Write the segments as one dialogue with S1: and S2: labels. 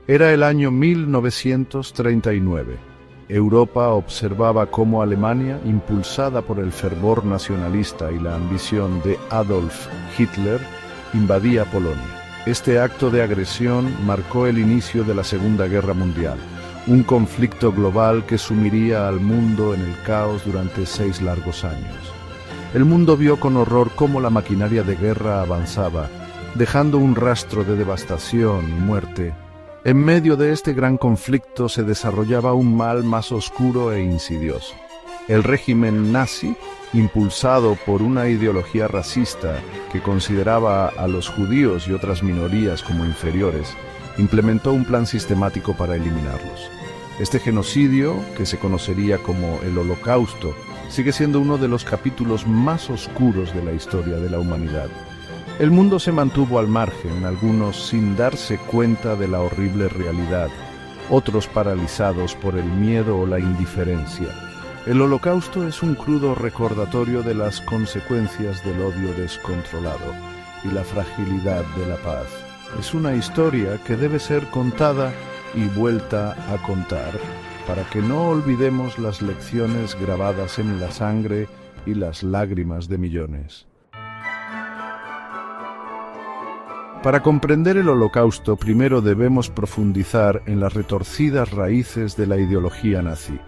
S1: Era el año 1939. Europa observaba cómo Alemania, impulsada por el fervor nacionalista y la ambición de Adolf Hitler, invadía Polonia. Este acto de agresión marcó el inicio de la Segunda Guerra Mundial, un conflicto global que sumiría al mundo en el caos durante 6 largos años. El mundo vio con horror cómo la maquinaria de guerra avanzaba, dejando un rastro de devastación y muerte. En medio de este gran conflicto se desarrollaba un mal más oscuro e insidioso. El régimen nazi, impulsado por una ideología racista que consideraba a los judíos y otras minorías como inferiores, implementó un plan sistemático para eliminarlos. Este genocidio, que se conocería como el Holocausto, sigue siendo uno de los capítulos más oscuros de la historia de la humanidad. El mundo se mantuvo al margen, algunos sin darse cuenta de la horrible realidad, otros paralizados por el miedo o la indiferencia. El Holocausto es un crudo recordatorio de las consecuencias del odio descontrolado y la fragilidad de la paz. Es una historia que debe ser contada y vuelta a contar para que no olvidemos las lecciones grabadas en la sangre y las lágrimas de millones. Para comprender el Holocausto, primero debemos profundizar en las retorcidas raíces de la ideología nazi.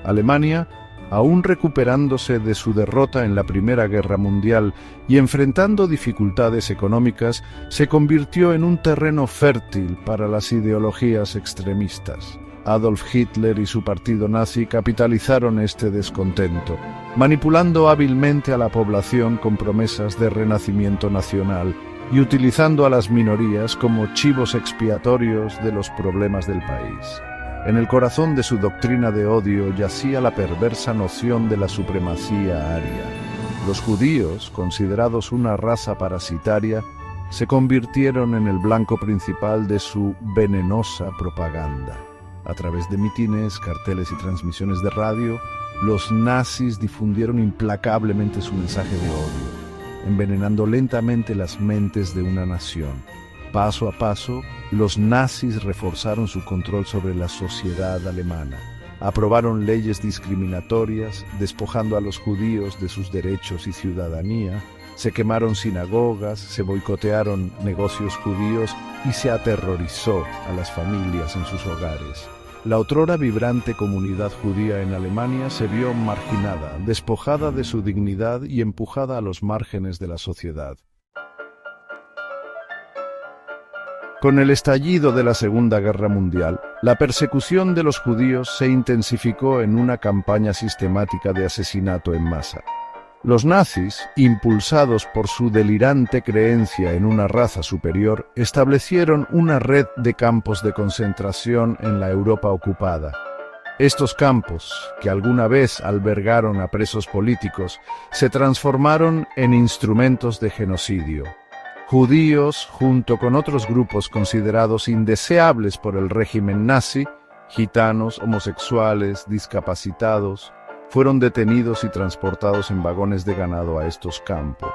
S1: Alemania, aún recuperándose de su derrota en la Primera Guerra Mundial y enfrentando dificultades económicas, se convirtió en un terreno fértil para las ideologías extremistas. Adolf Hitler y su partido nazi capitalizaron este descontento, manipulando hábilmente a la población con promesas de renacimiento nacional y utilizando a las minorías como chivos expiatorios de los problemas del país. En el corazón de su doctrina de odio yacía la perversa noción de la supremacía aria. Los judíos, considerados una raza parasitaria, se convirtieron en el blanco principal de su venenosa propaganda. A través de mitines, carteles y transmisiones de radio, los nazis difundieron implacablemente su mensaje de odio, envenenando lentamente las mentes de una nación. Paso a paso, los nazis reforzaron su control sobre la sociedad alemana. Aprobaron leyes discriminatorias, despojando a los judíos de sus derechos y ciudadanía. Se quemaron sinagogas, se boicotearon negocios judíos y se aterrorizó a las familias en sus hogares. La otrora vibrante comunidad judía en Alemania se vio marginada, despojada de su dignidad y empujada a los márgenes de la sociedad. Con el estallido de la Segunda Guerra Mundial, la persecución de los judíos se intensificó en una campaña sistemática de asesinato en masa. Los nazis, impulsados por su delirante creencia en una raza superior, establecieron una red de campos de concentración en la Europa ocupada. Estos campos, que alguna vez albergaron a presos políticos, se transformaron en instrumentos de genocidio. Judíos, junto con otros grupos considerados indeseables por el régimen nazi, gitanos, homosexuales, discapacitados, fueron detenidos y transportados en vagones de ganado a estos campos.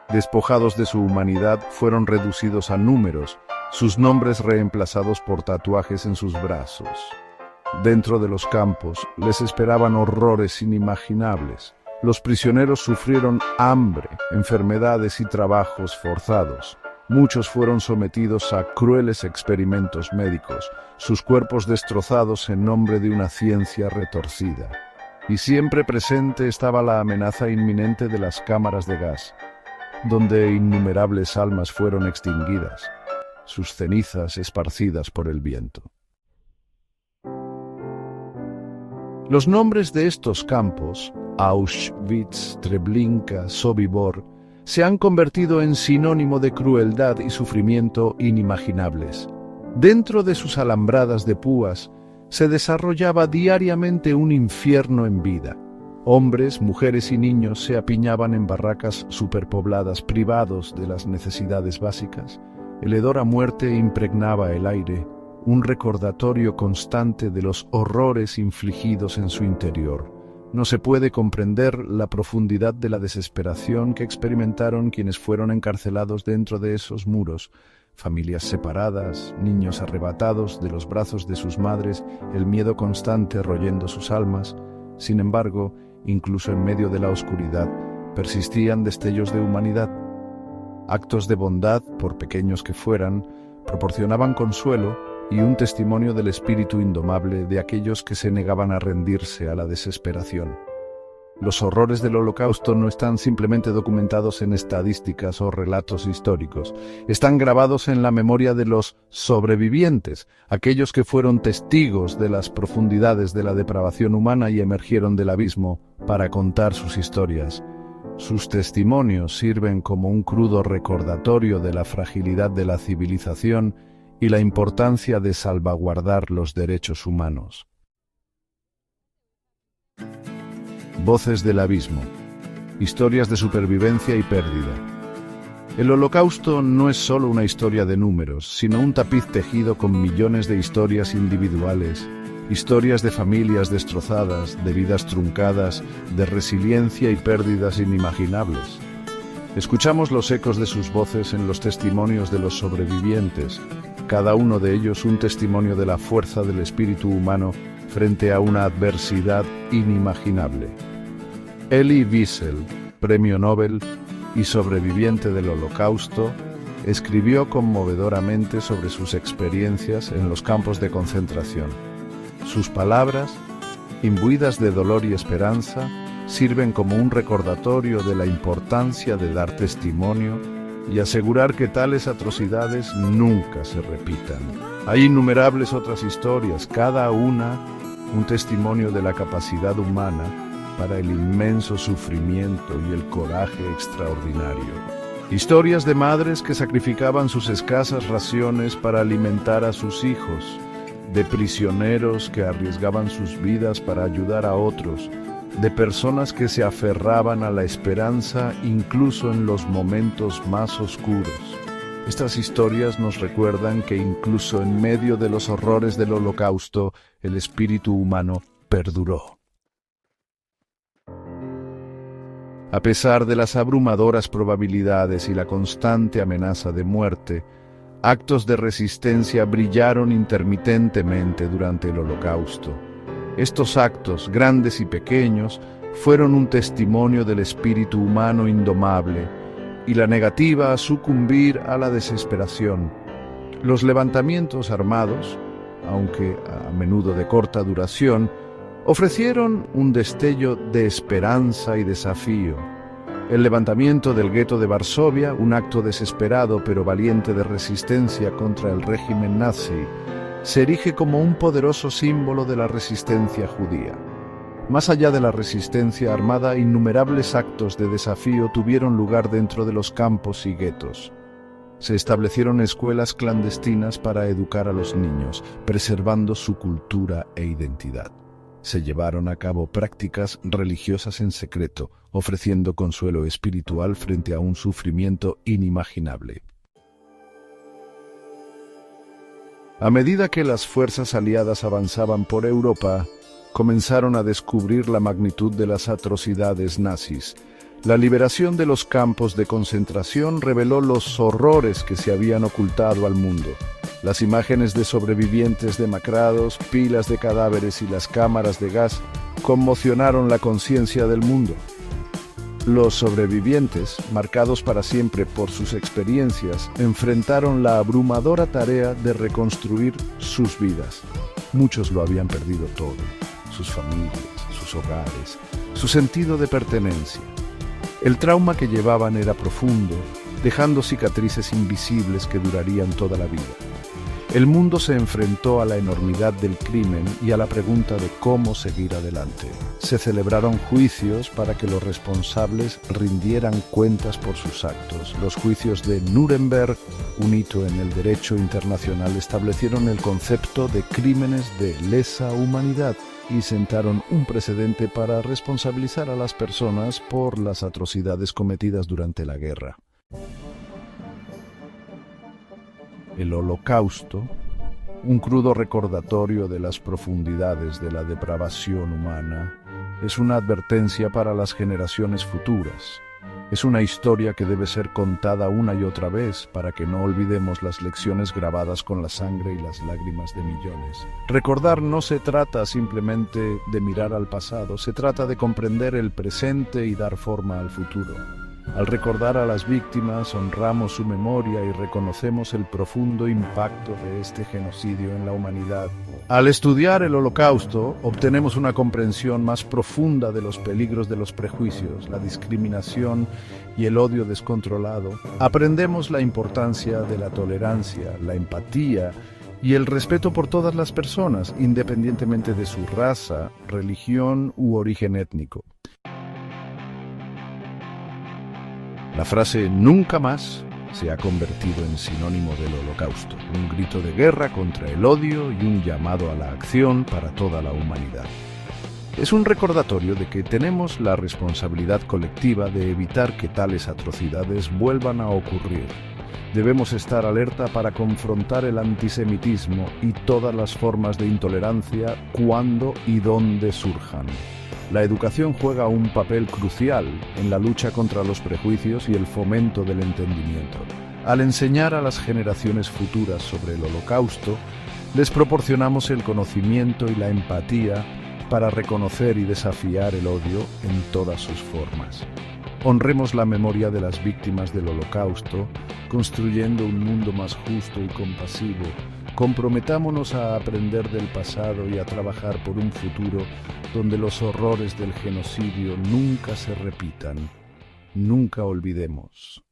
S1: Despojados de su humanidad, fueron reducidos a números, sus nombres reemplazados por tatuajes en sus brazos. Dentro de los campos les esperaban horrores inimaginables. Los prisioneros sufrieron hambre, enfermedades y trabajos forzados. Muchos fueron sometidos a crueles experimentos médicos, sus cuerpos destrozados en nombre de una ciencia retorcida. Y siempre presente estaba la amenaza inminente de las cámaras de gas, donde innumerables almas fueron extinguidas, sus cenizas esparcidas por el viento. Los nombres de estos campos, Auschwitz, Treblinka, Sobibor, se han convertido en sinónimo de crueldad y sufrimiento inimaginables. Dentro de sus alambradas de púas, se desarrollaba diariamente un infierno en vida. Hombres, mujeres y niños se apiñaban en barracas superpobladas, privados de las necesidades básicas. El hedor a muerte impregnaba el aire, un recordatorio constante de los horrores infligidos en su interior. No se puede comprender la profundidad de la desesperación que experimentaron quienes fueron encarcelados dentro de esos muros, familias separadas, niños arrebatados de los brazos de sus madres, el miedo constante royendo sus almas. Sin embargo, incluso en medio de la oscuridad, persistían destellos de humanidad. Actos de bondad, por pequeños que fueran, proporcionaban consuelo y un testimonio del espíritu indomable de aquellos que se negaban a rendirse a la desesperación. Los horrores del Holocausto no están simplemente documentados en estadísticas o relatos históricos, están grabados en la memoria de los sobrevivientes, aquellos que fueron testigos de las profundidades de la depravación humana y emergieron del abismo para contar sus historias. Sus testimonios sirven como un crudo recordatorio de la fragilidad de la civilización y la importancia de salvaguardar los derechos humanos. Voces del abismo. Historias de supervivencia y pérdida. El Holocausto no es solo una historia de números, sino un tapiz tejido con millones de historias individuales, historias de familias destrozadas, de vidas truncadas, de resiliencia y pérdidas inimaginables. Escuchamos los ecos de sus voces en los testimonios de los sobrevivientes, cada uno de ellos un testimonio de la fuerza del espíritu humano frente a una adversidad inimaginable. Elie Wiesel, premio Nobel y sobreviviente del Holocausto, escribió conmovedoramente sobre sus experiencias en los campos de concentración. Sus palabras, imbuidas de dolor y esperanza, sirven como un recordatorio de la importancia de dar testimonio y asegurar que tales atrocidades nunca se repitan. Hay innumerables otras historias, cada una un testimonio de la capacidad humana para el inmenso sufrimiento y el coraje extraordinario. Historias de madres que sacrificaban sus escasas raciones para alimentar a sus hijos, de prisioneros que arriesgaban sus vidas para ayudar a otros, de personas que se aferraban a la esperanza incluso en los momentos más oscuros. Estas historias nos recuerdan que incluso en medio de los horrores del Holocausto, el espíritu humano perduró. A pesar de las abrumadoras probabilidades y la constante amenaza de muerte, actos de resistencia brillaron intermitentemente durante el Holocausto. Estos actos, grandes y pequeños, fueron un testimonio del espíritu humano indomable y la negativa a sucumbir a la desesperación. Los levantamientos armados, aunque a menudo de corta duración, ofrecieron un destello de esperanza y desafío. El levantamiento del gueto de Varsovia, un acto desesperado pero valiente de resistencia contra el régimen nazi, se erige como un poderoso símbolo de la resistencia judía. Más allá de la resistencia armada, innumerables actos de desafío tuvieron lugar dentro de los campos y guetos. Se establecieron escuelas clandestinas para educar a los niños, preservando su cultura e identidad. Se llevaron a cabo prácticas religiosas en secreto, ofreciendo consuelo espiritual frente a un sufrimiento inimaginable. A medida que las fuerzas aliadas avanzaban por Europa, comenzaron a descubrir la magnitud de las atrocidades nazis. La liberación de los campos de concentración reveló los horrores que se habían ocultado al mundo. Las imágenes de sobrevivientes demacrados, pilas de cadáveres y las cámaras de gas conmocionaron la conciencia del mundo. Los sobrevivientes, marcados para siempre por sus experiencias, enfrentaron la abrumadora tarea de reconstruir sus vidas. Muchos lo habían perdido todo: sus familias, sus hogares, su sentido de pertenencia. El trauma que llevaban era profundo, dejando cicatrices invisibles que durarían toda la vida. El mundo se enfrentó a la enormidad del crimen y a la pregunta de cómo seguir adelante. Se celebraron juicios para que los responsables rindieran cuentas por sus actos. Los juicios de Nuremberg, un hito en el derecho internacional, establecieron el concepto de crímenes de lesa humanidad y sentaron un precedente para responsabilizar a las personas por las atrocidades cometidas durante la guerra. El Holocausto, un crudo recordatorio de las profundidades de la depravación humana, es una advertencia para las generaciones futuras. Es una historia que debe ser contada una y otra vez para que no olvidemos las lecciones grabadas con la sangre y las lágrimas de millones. Recordar no se trata simplemente de mirar al pasado, se trata de comprender el presente y dar forma al futuro. Al recordar a las víctimas, honramos su memoria y reconocemos el profundo impacto de este genocidio en la humanidad. Al estudiar el Holocausto, obtenemos una comprensión más profunda de los peligros de los prejuicios, la discriminación y el odio descontrolado. Aprendemos la importancia de la tolerancia, la empatía y el respeto por todas las personas, independientemente de su raza, religión u origen étnico. La frase "nunca más" se ha convertido en sinónimo del Holocausto, un grito de guerra contra el odio y un llamado a la acción para toda la humanidad. Es un recordatorio de que tenemos la responsabilidad colectiva de evitar que tales atrocidades vuelvan a ocurrir. Debemos estar alerta para confrontar el antisemitismo y todas las formas de intolerancia cuando y donde surjan. La educación juega un papel crucial en la lucha contra los prejuicios y el fomento del entendimiento. Al enseñar a las generaciones futuras sobre el Holocausto, les proporcionamos el conocimiento y la empatía para reconocer y desafiar el odio en todas sus formas. Honremos la memoria de las víctimas del Holocausto, construyendo un mundo más justo y compasivo. Comprometámonos a aprender del pasado y a trabajar por un futuro donde los horrores del genocidio nunca se repitan. Nunca olvidemos.